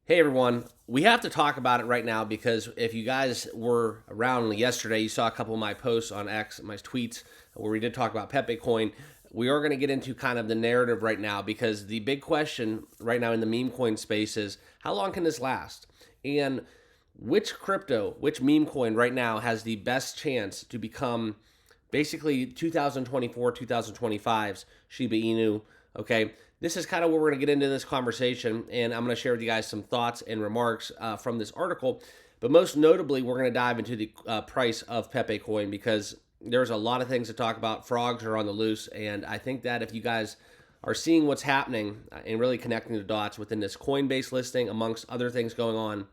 Hey everyone, we have to talk about it right now because if you guys were around yesterday, you saw a couple of my posts on X, my tweets, where we did talk about Pepecoin. We are going to get into kind of the narrative right now because the big question right now in the meme coin space is how long can this last? And which crypto, which meme coin right now has the best chance to become basically 2024, 2025's Shiba Inu? Okay, this is kind of where we're going to get into this conversation, and I'm going to share with you guys some thoughts and remarks from this article. But most notably, we're going to dive into the price of Pepe coin because there's a lot of things to talk about. Frogs are on the loose, and I think that if you guys are seeing what's happening and really connecting the dots within this Coinbase listing, amongst other things going on,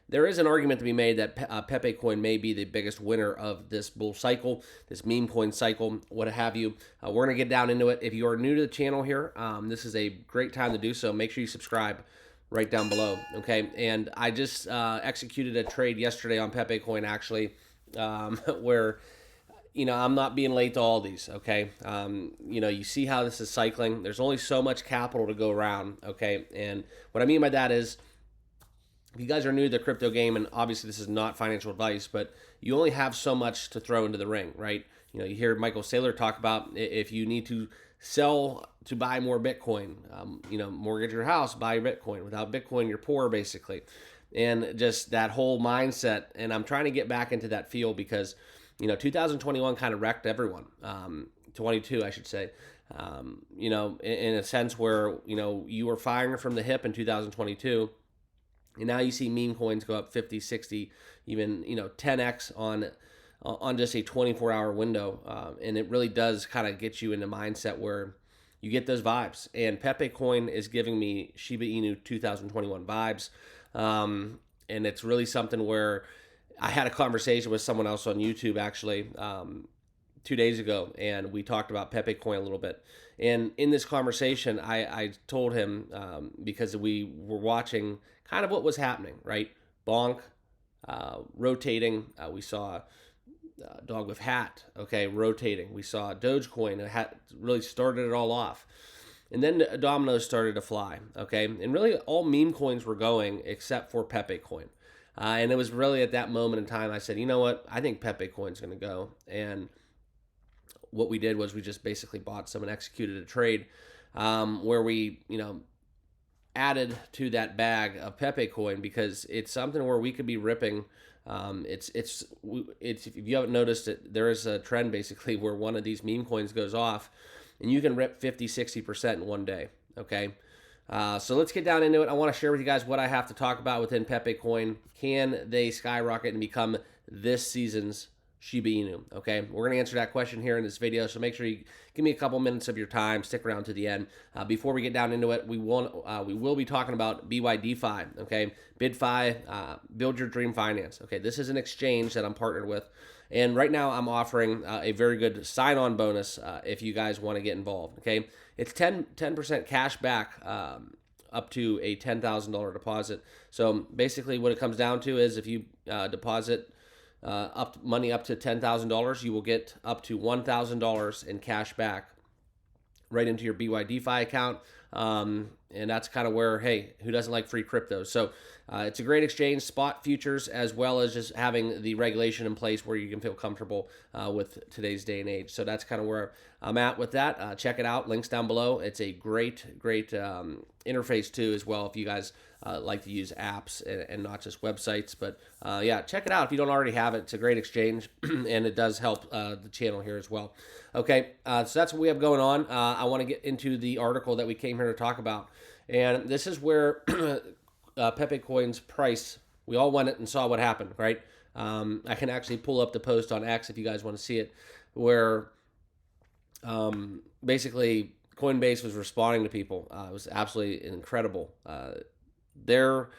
there is an argument to be made that Pepe coin may be the biggest winner of this bull cycle, this meme coin cycle, what have you. We're going to get down into it. If you are new to the channel here, this is a great time to do so. Make sure you subscribe right down below, okay? And I just executed a trade yesterday on Pepe coin, actually, where I'm not being late to all these, okay? You see how this is cycling. There's only so much capital to go around, okay? And what I mean by that is, if you guys are new to the crypto game, and obviously this is not financial advice, but you only have so much to throw into the ring, right? You hear Michael Saylor talk about if you need to sell to buy more Bitcoin, mortgage your house, buy Bitcoin. Without Bitcoin, you're poor, basically. And just that whole mindset. And I'm trying to get back into that field because, 2021 kind of wrecked everyone. 22, I should say. In a sense where, you were firing from the hip in 2022. And now you see meme coins go up 50, 60, even 10x on just a 24-hour window, and it really does kind of get you in the mindset where you get those vibes. And Pepe coin is giving me Shiba Inu 2021 vibes, and it's really something where I had a conversation with someone else on YouTube actually 2 days ago, and we talked about Pepe coin a little bit. And in this conversation, I told him because we were watching kind of what was happening, right? Bonk, rotating. We saw Dog with Hat, okay, rotating. We saw Dogecoin, really started it all off. And then the dominoes started to fly, okay? And really all meme coins were going except for Pepe coin. And it was really at that moment in time I said, you know what? I think Pepe coin's going to go. And what we did was we just basically bought some and executed a trade where we, added to that bag of Pepe coin because it's something where we could be ripping. It's if you haven't noticed it, there is a trend basically where one of these meme coins goes off and you can rip 50-60% in one day. Okay. So let's get down into it. I want to share with you guys what I have to talk about within Pepe coin. Can they skyrocket and become this season's Shiba Inu? Okay, we're going to answer that question here in this video, so make sure you give me a couple minutes of your time. Stick around to the end. Before we get down into it, we will be talking about BYDFI. Okay, BYDFI, Build Your Dream Finance. Okay, this is an exchange that I'm partnered with, and right now I'm offering a very good sign-on bonus if you guys want to get involved. Okay, it's 10% cash back. Up to a $10,000 deposit. So basically, what it comes down to is if you deposit money up to $10,000, you will get up to $1,000 in cash back right into your BYDFI account. And that's kind of where, hey, who doesn't like free crypto? So it's a great exchange, spot futures, as well as just having the regulation in place where you can feel comfortable with today's day and age. So that's kind of where I'm at with that. Check it out. Links down below. It's a great interface too, as well, if you guys like to use apps and not just websites. But yeah, check it out if you don't already have it. It's a great exchange, and it does help the channel here as well. Okay, so that's what we have going on. I want to get into the article that we came here to talk about. And this is where Pepe coin's price, we all went it and saw what happened, right? I can actually pull up the post on X if you guys want to see it, where basically Coinbase was responding to people. It was absolutely incredible. They're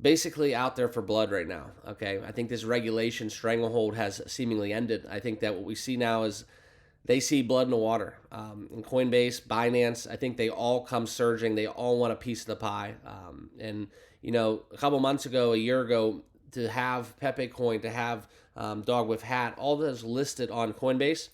basically out there for blood right now, okay? I think this regulation stranglehold has seemingly ended. I think that what we see now is they see blood in the water. In Coinbase, Binance, I think they all come surging. They all want a piece of the pie. And, a couple months ago, a year ago, to have Pepe coin, to have Dog with Hat, all those listed on Coinbase,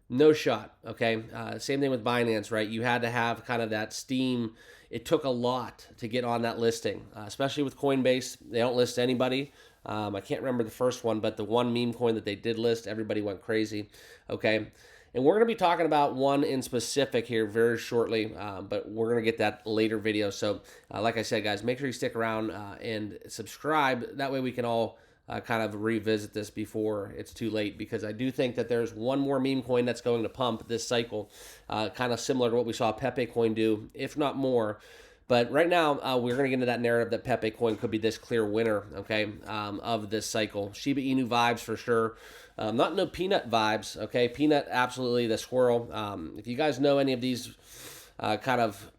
no shot, okay? Same thing with Binance, right? You had to have kind of that steam it took a lot to get on that listing, especially with Coinbase. They don't list anybody. I can't remember the first one, but the one meme coin that they did list, everybody went crazy. Okay. And we're going to be talking about one in specific here very shortly, but we're going to get that later video. So like I said, guys, make sure you stick around and subscribe. That way we can all kind of revisit this before it's too late, because I do think that there's one more meme coin that's going to pump this cycle, kind of similar to what we saw Pepe coin do, if not more. But right now, we're going to get into that narrative that Pepe coin could be this clear winner, okay, of this cycle. Shiba Inu vibes for sure. Not no Peanut vibes, okay? Peanut, absolutely, the squirrel. If you guys know any of these kind of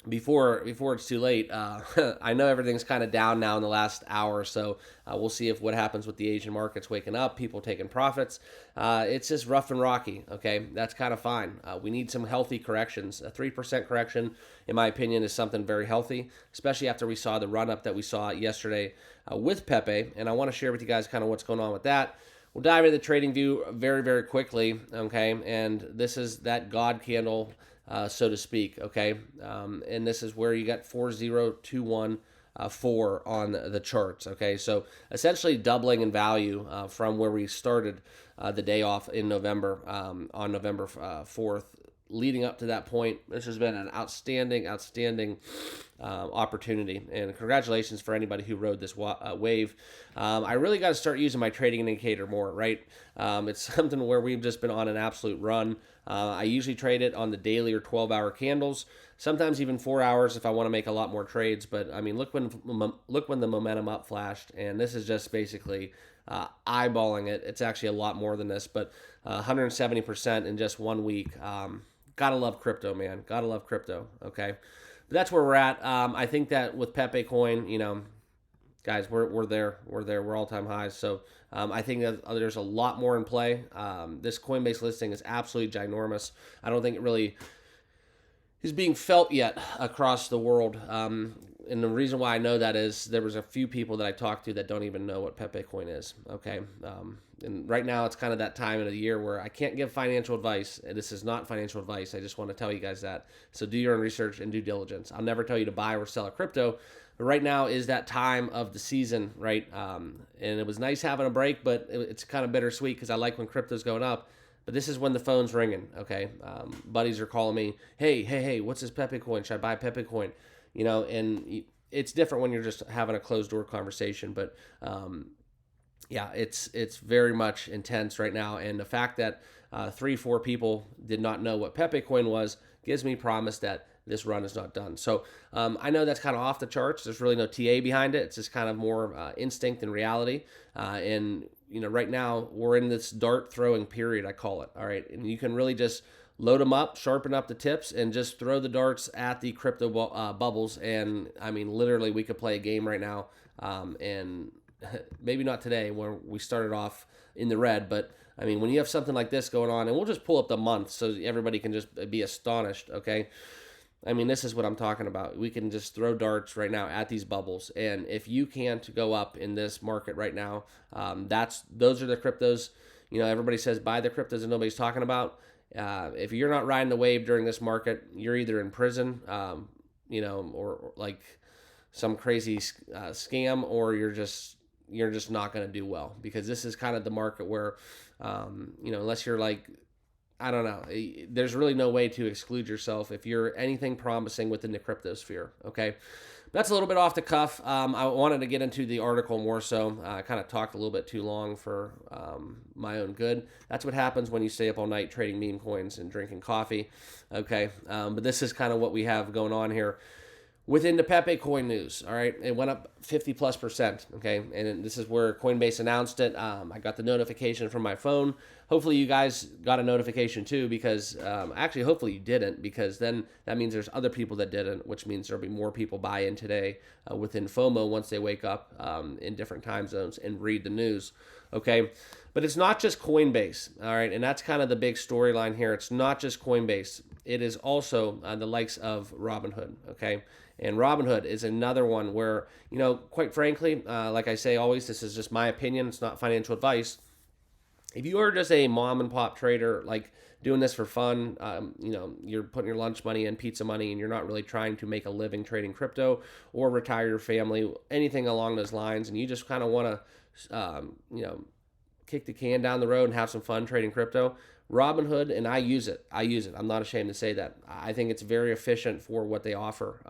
before it's too late, I know everything's kind of down now in the last hour or so. We'll see if what happens with the Asian markets waking up, people taking profits. It's just rough and rocky, okay? That's kind of fine. We need some healthy corrections. A 3% correction, in my opinion, is something very healthy, especially after we saw the run-up that we saw yesterday with Pepe, and I want to share with you guys kind of what's going on with that. We'll dive into the trading view very, very quickly, okay? And this is that God candle, so to speak, okay? And this is where you got 4021.4 on the charts, okay? So essentially doubling in value from where we started the day off in November, on November 4th. Leading up to that point, this has been an outstanding opportunity, and congratulations for anybody who rode this wave. I really got to start using my trading indicator more, right? It's something where we've just been on an absolute run. I usually trade it on the daily or 12-hour candles, sometimes even 4 hours if I want to make a lot more trades. But I mean, look when the momentum up flashed, and this is just basically eyeballing it. It's actually a lot more than this, but 170% in just 1 week. Gotta love crypto, man. Gotta love crypto, okay? But that's where we're at. I think that with Pepe coin, you know, guys, we're there. We're all-time highs. So I think that there's a lot more in play. This Coinbase listing is absolutely ginormous. I don't think it really is being felt yet across the world. And the reason why I know that is there was a few people that I talked to that don't even know what Pepe coin is, okay? And right now it's kind of that time of the year where I can't give financial advice. This is not financial advice. I just want to tell you guys that. So do your own research and due diligence. I'll never tell you to buy or sell a crypto. But right now is that time of the season, right? And it was nice having a break, but it's kind of bittersweet because I like when crypto's going up. But this is when the phone's ringing, okay? Buddies are calling me, hey, what's this Pepe coin? Should I buy Pepe coin? You know, and it's different when you're just having a closed door conversation. But yeah, it's very much intense right now. And the fact that 3-4 people did not know what Pepe coin was gives me promise that this run is not done. So I know that's kind of off the charts. There's really no TA behind it. It's just kind of more instinct and reality. And you know, right now we're in this dart throwing period, I call it. All right, and you can really just load them up, sharpen up the tips, and just throw the darts at the crypto bubbles. And I mean, literally, we could play a game right now, and maybe not today where we started off in the red, but I mean, when you have something like this going on, and we'll just pull up the month so everybody can just be astonished, okay? I mean, this is what I'm talking about. We can just throw darts right now at these bubbles, and if you can't go up in this market right now, those are the cryptos. You know, everybody says buy the cryptos that nobody's talking about. If you're not riding the wave during this market, you're either in prison, you know, or like some crazy scam, or you're just not going to do well, because this is kind of the market where, you know, unless you're like, I don't know, there's really no way to exclude yourself if you're anything promising within the crypto sphere, okay? That's a little bit off the cuff. I wanted to get into the article more so. I kind of talked a little bit too long for my own good. That's what happens when you stay up all night trading meme coins and drinking coffee, okay? But this is kind of what we have going on here. Within the Pepe coin news, all right, it went up 50+%, okay, and this is where Coinbase announced it. I got the notification from my phone. Hopefully you guys got a notification too, because actually hopefully you didn't, because then that means there's other people that didn't, which means there'll be more people buy in today within FOMO once they wake up in different time zones and read the news, okay? But it's not just Coinbase, all right, and that's kind of the big storyline here. It's not just Coinbase. It is also the likes of Robinhood, okay? And Robinhood is another one where, you know, quite frankly, like I say always, this is just my opinion. It's not financial advice. If you are just a mom and pop trader, like doing this for fun, you're putting your lunch money and pizza money, and you're not really trying to make a living trading crypto or retire your family, anything along those lines, and you just kind of want to, kick the can down the road and have some fun trading crypto, Robinhood, and I use it. I'm not ashamed to say that. I think it's very efficient for what they offer.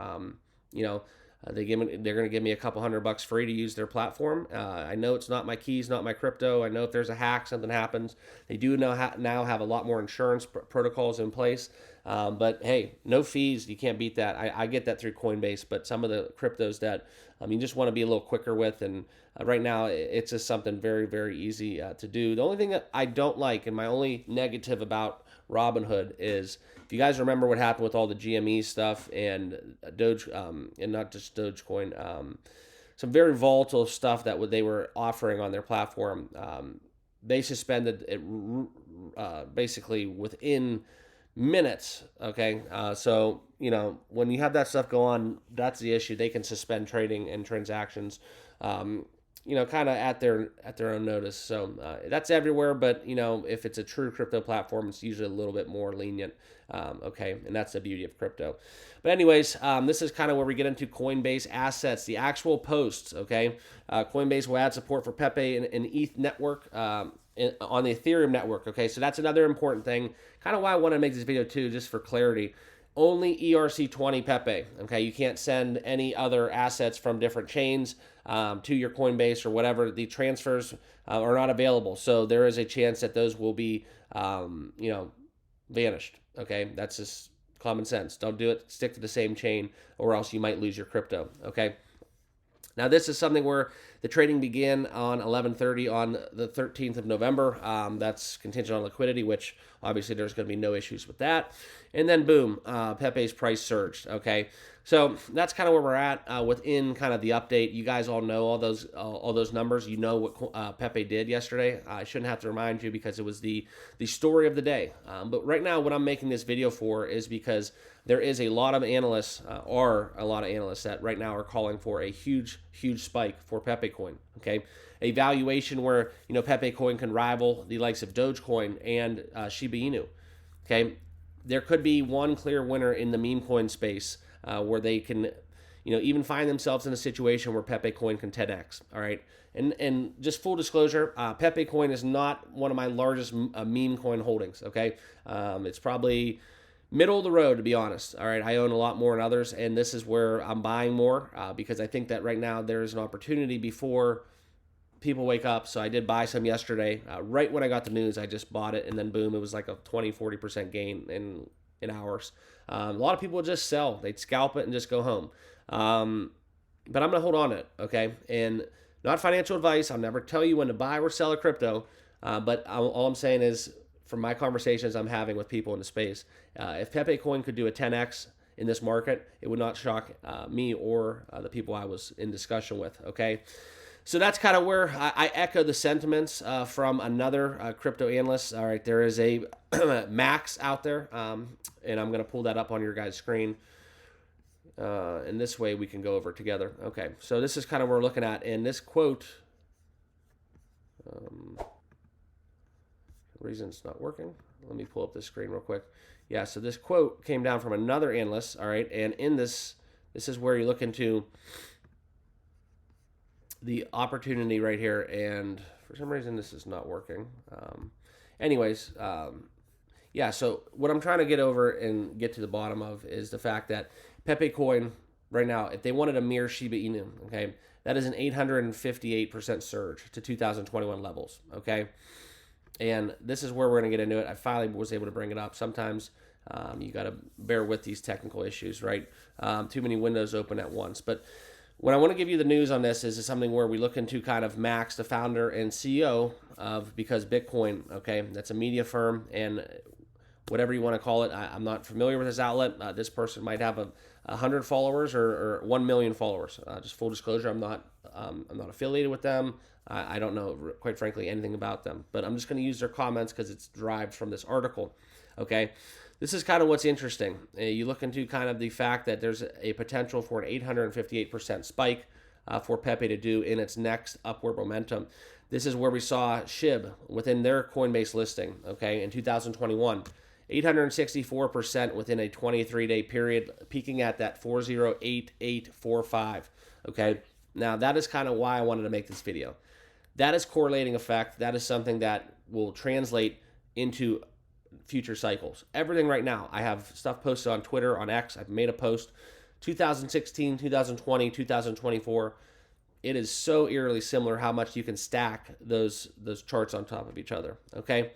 They're going to give me a couple $100 free to use their platform. I know it's not my keys, not my crypto. I know if there's a hack, something happens. They do now have a lot more insurance protocols in place. But hey, no fees. You can't beat that. I get that through Coinbase, but some of the cryptos that you just want to be a little quicker with. And right now, it's just something very, very easy to do. The only thing that I don't like, and my only negative about Robinhood, is if you guys remember what happened with all the GME stuff and Doge, and not just Dogecoin, some very volatile stuff that they were offering on their platform. They suspended it basically within minutes. Okay, so when you have that stuff go on, that's the issue. They can suspend trading and transactions. Kind of at their own notice. So that's everywhere, but if it's a true crypto platform, it's usually a little bit more lenient. Okay, and that's the beauty of crypto. But anyways, this is kind of where we get into Coinbase assets, the actual posts. Okay, Coinbase will add support for Pepe and ETH network on the Ethereum network. Okay, so that's another important thing. Kind of why I want to make this video too, just for clarity. Only ERC20 Pepe. Okay, you can't send any other assets from different chains to your Coinbase or whatever. The transfers are not available, so there is a chance that those will be, vanished. Okay, that's just common sense. Don't do it. Stick to the same chain, or else you might lose your crypto. Okay. Now, this is something where the trading began on 11:30 on the 13th of November. That's contingent on liquidity, which obviously there's going to be no issues with that. And then, boom, Pepe's price surged. Okay, so that's kind of where we're at within kind of the update. You guys all know all those numbers. You know what Pepe did yesterday. I shouldn't have to remind you because it was the story of the day. But right now, what I'm making this video for is because there is a lot of analysts, that right now are calling for a huge spike for Pepe coin. Okay, a valuation where Pepe coin can rival the likes of Dogecoin and Shiba Inu. Okay, there could be one clear winner in the meme coin space where they can, even find themselves in a situation where Pepe coin can 10x. All right, and just full disclosure, Pepe coin is not one of my largest meme coin holdings. Okay, it's probably middle of the road, to be honest. All right, I own a lot more than others, and this is where I'm buying more because I think that right now there is an opportunity before people wake up. So I did buy some yesterday. Right when I got the news, I just bought it, and then boom, it was like a 20-40% gain in hours. A lot of people just sell. They'd scalp it and just go home. But I'm going to hold on to it, okay? And not financial advice. I'll never tell you when to buy or sell a crypto. But all I'm saying is, from my conversations I'm having with people in the space, if Pepe coin could do a 10x in this market, it would not shock me or the people I was in discussion with. Okay, so that's kind of where I echo the sentiments from another crypto analyst. All right, there is a Max out there, and I'm going to pull that up on your guys' screen. And this way we can go over it together. Okay, so this is kind of what we're looking at. And this quote, reason it's not working. Let me pull up this screen real quick. Yeah, so this quote came down from another analyst, all right, and in this is where you look into the opportunity right here, and for some reason this is not working. Yeah, so what I'm trying to get over and get to the bottom of is the fact that Pepe coin right now, if they wanted a mere Shiba Inu, okay, that is an 858% surge to 2021 levels, okay? And this is where we're going to get into it. I finally was able to bring it up. Sometimes you got to bear with these technical issues, right? Too many windows open at once. But what I want to give you the news on this is something where we look into kind of Max, the founder and CEO of Because Bitcoin, okay? That's a media firm, and whatever you want to call it. I'm not familiar with this outlet. This person might have 100 followers or 1 million followers. Just full disclosure, I'm not affiliated with them. I don't know, quite frankly, anything about them. But I'm just going to use their comments because it's derived from this article. Okay, this is kind of what's interesting. You look into kind of the fact that there's a potential for an 858% spike for Pepe to do in its next upward momentum. This is where we saw SHIB within their Coinbase listing, okay, in 2021. 864% within a 23-day period, peaking at that 408845. Okay, now that is kind of why I wanted to make this video. That is correlating effect. That is something that will translate into future cycles. Everything right now, I have stuff posted on Twitter, on X. I've made a post 2016, 2020, 2024. It is so eerily similar how much you can stack those charts on top of each other. Okay,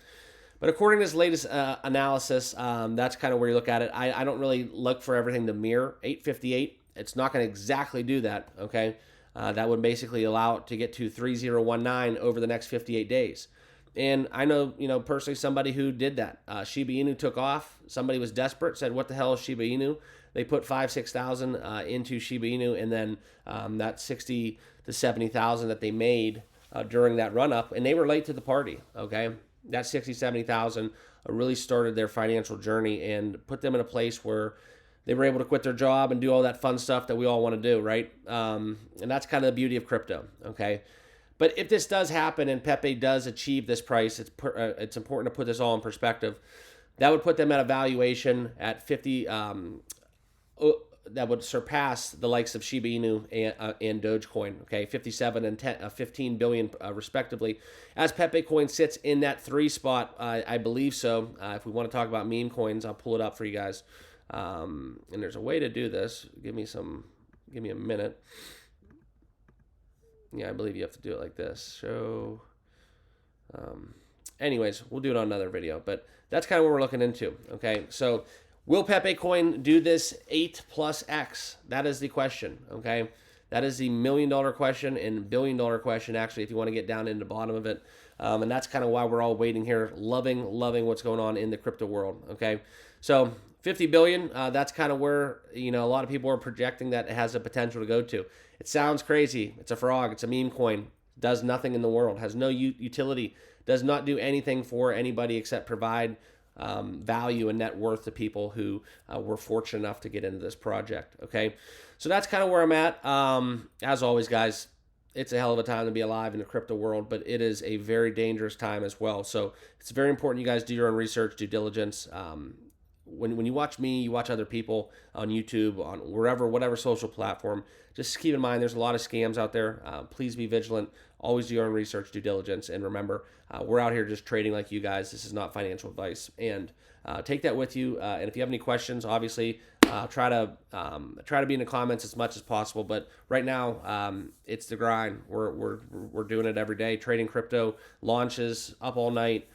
but according to this latest analysis, that's kind of where you look at it. I don't really look for everything to mirror 858. It's not going to exactly do that. Okay, that would basically allow it to get to 3019 over the next 58 days. And I know, personally somebody who did that. Shiba Inu took off. Somebody was desperate, said, "What the hell is Shiba Inu?" They put 5,000-6,000 into Shiba Inu, and then that 60 to 70,000 that they made during that run up, and they were late to the party. Okay, that 60-70,000 really started their financial journey and put them in a place where they were able to quit their job and do all that fun stuff that we all want to do, right? And that's kind of the beauty of crypto. Okay. But if this does happen and Pepe does achieve this price, it's important to put this all in perspective. That would put them at a valuation at 50, that would surpass the likes of Shiba Inu and Dogecoin, okay, 57 and 15 billion respectively. As Pepe coin sits in that 3 spot, I believe so. If we want to talk about meme coins, I'll pull it up for you guys. And there's a way to do this. Give me a minute. Yeah, I believe you have to do it like this. So, anyways, we'll do it on another video. But that's kind of what we're looking into. Okay, so will Pepe coin do this 8 plus X? That is the question. Okay, that is the $1 million question and $1 billion question. Actually, if you want to get down into the bottom of it, and that's kind of why we're all waiting here, loving what's going on in the crypto world. Okay, so 50 billion. That's kind of where a lot of people are projecting that it has the potential to go to. It sounds crazy. It's a frog. It's a meme coin. Does nothing in the world. Has no utility. Does not do anything for anybody except provide value and net worth to people who were fortunate enough to get into this project. Okay, so that's kind of where I'm at. As always, guys, it's a hell of a time to be alive in the crypto world, but it is a very dangerous time as well. So it's very important you guys do your own research, due diligence. When you watch me, you watch other people on YouTube, on whatever social platform, just keep in mind there's a lot of scams out there. Please be vigilant. Always do your own research, due diligence, and remember, we're out here just trading like you guys. This is not financial advice, and take that with you. And if you have any questions, obviously, try to be in the comments as much as possible. But right now, it's the grind. We're doing it every day. Trading crypto, launches up all night.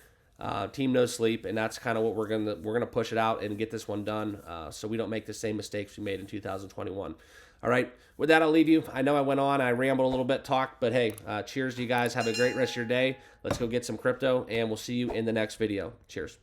Team no sleep, and that's kind of what we're gonna push it out and get this one done, so we don't make the same mistakes we made in 2021. All right, with that, I'll leave you. I know I went on, I rambled a little bit, talked, but hey, cheers to you guys. Have a great rest of your day. Let's go get some crypto, and we'll see you in the next video. Cheers.